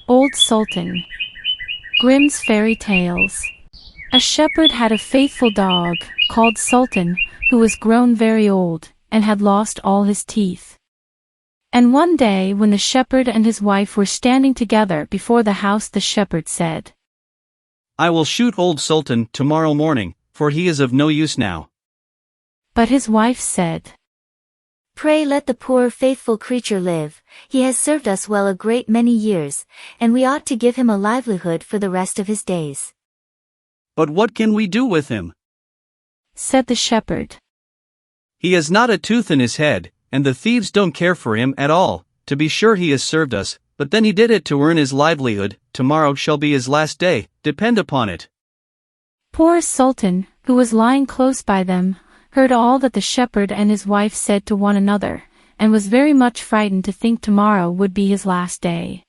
Old Sultan. Grimm's Fairy Tales. A shepherd had a faithful dog, called Sultan, who was grown very old, and had lost all his teeth. And one day when the shepherd and his wife were standing together before the house, the shepherd said, "I will shoot old Sultan tomorrow morning, for he is of no use now." But his wife said, "Pray let the poor faithful creature live. He has served us well a great many years, and we ought to give him a livelihood for the rest of his days." "But what can we do with him?" said the shepherd. "He has not a tooth in his head, and the thieves don't care for him at all. To be sure he has served us, but then he did it to earn his livelihood. Tomorrow shall be his last day, depend upon it." Poor Sultan, who was lying close by them, heard all that the shepherd and his wife said to one another, and was very much frightened to think tomorrow would be his last day.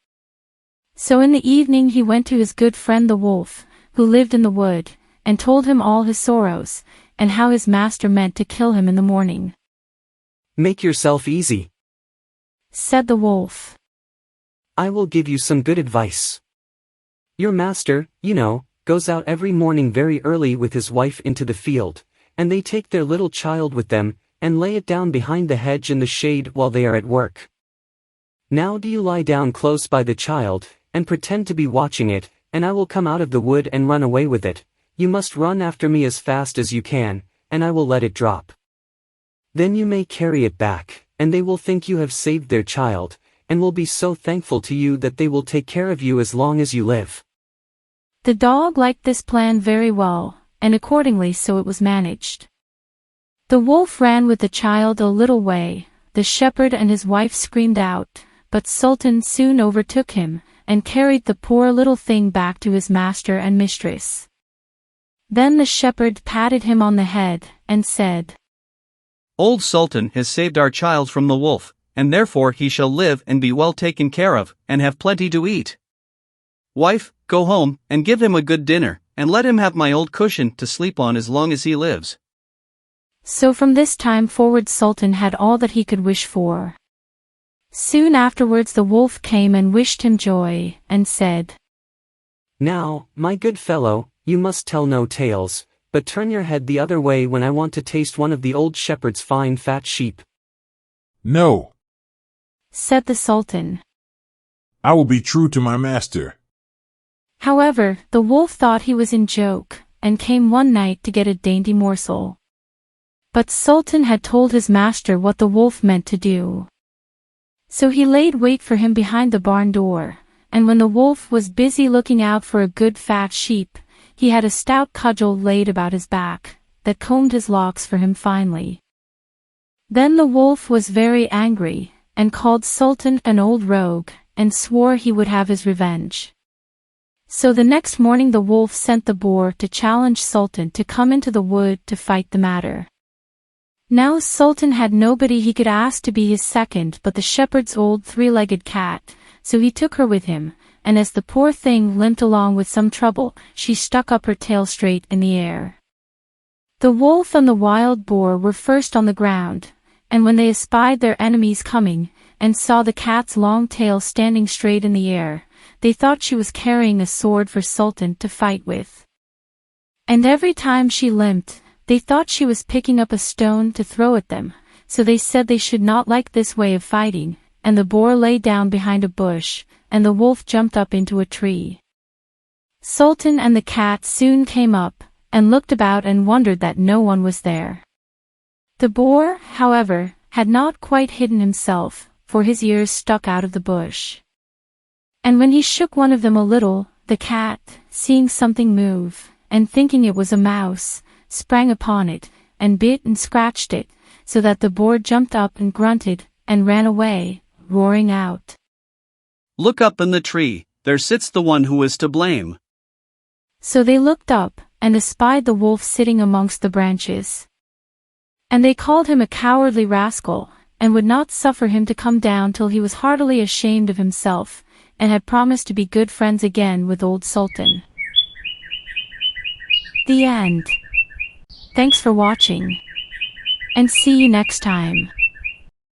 So in the evening he went to his good friend the wolf, who lived in the wood, and told him all his sorrows, and how his master meant to kill him in the morning. "Make yourself easy," said the wolf. "I will give you some good advice. Your master, you know, goes out every morning very early with his wife into the field, and they take their little child with them, and lay it down behind the hedge in the shade while they are at work. Now do you lie down close by the child, and pretend to be watching it, and I will come out of the wood and run away with it. You must run after me as fast as you can, and I will let it drop. Then you may carry it back, and they will think you have saved their child, and will be so thankful to you that they will take care of you as long as you live." The dog liked this plan very well, and accordingly so it was managed. The wolf ran with the child a little way. The shepherd and his wife screamed out, but Sultan soon overtook him, and carried the poor little thing back to his master and mistress. Then the shepherd patted him on the head, and said, "Old Sultan has saved our child from the wolf, and therefore he shall live and be well taken care of, and have plenty to eat. Wife, go home, and give him a good dinner, and let him have my old cushion to sleep on as long as he lives." So from this time forward Sultan had all that he could wish for. Soon afterwards the wolf came and wished him joy, and said, "Now, my good fellow, you must tell no tales, but turn your head the other way when I want to taste one of the old shepherd's fine fat sheep." "No," said the Sultan. "I will be true to my master." However, the wolf thought he was in joke, and came one night to get a dainty morsel. But Sultan had told his master what the wolf meant to do. So he laid wait for him behind the barn door, and when the wolf was busy looking out for a good fat sheep, he had a stout cudgel laid about his back, that combed his locks for him finely. Then the wolf was very angry, and called Sultan an old rogue, and swore he would have his revenge. So the next morning the wolf sent the boar to challenge Sultan to come into the wood to fight the matter. Now Sultan had nobody he could ask to be his second but the shepherd's old three-legged cat, so he took her with him, and as the poor thing limped along with some trouble, she stuck up her tail straight in the air. The wolf and the wild boar were first on the ground, and when they espied their enemies coming, and saw the cat's long tail standing straight in the air, they thought she was carrying a sword for Sultan to fight with. And every time she limped, they thought she was picking up a stone to throw at them, so they said they should not like this way of fighting, and the boar lay down behind a bush, and the wolf jumped up into a tree. Sultan and the cat soon came up, and looked about and wondered that no one was there. The boar, however, had not quite hidden himself, for his ears stuck out of the bush. And when he shook one of them a little, the cat, seeing something move, and thinking it was a mouse, sprang upon it, and bit and scratched it, so that the boar jumped up and grunted, and ran away, roaring out, "Look up in the tree, there sits the one who is to blame." So they looked up, and espied the wolf sitting amongst the branches. And they called him a cowardly rascal, and would not suffer him to come down till he was heartily ashamed of himself, and had promised to be good friends again with old Sultan. The end. Thanks for watching, and see you next time.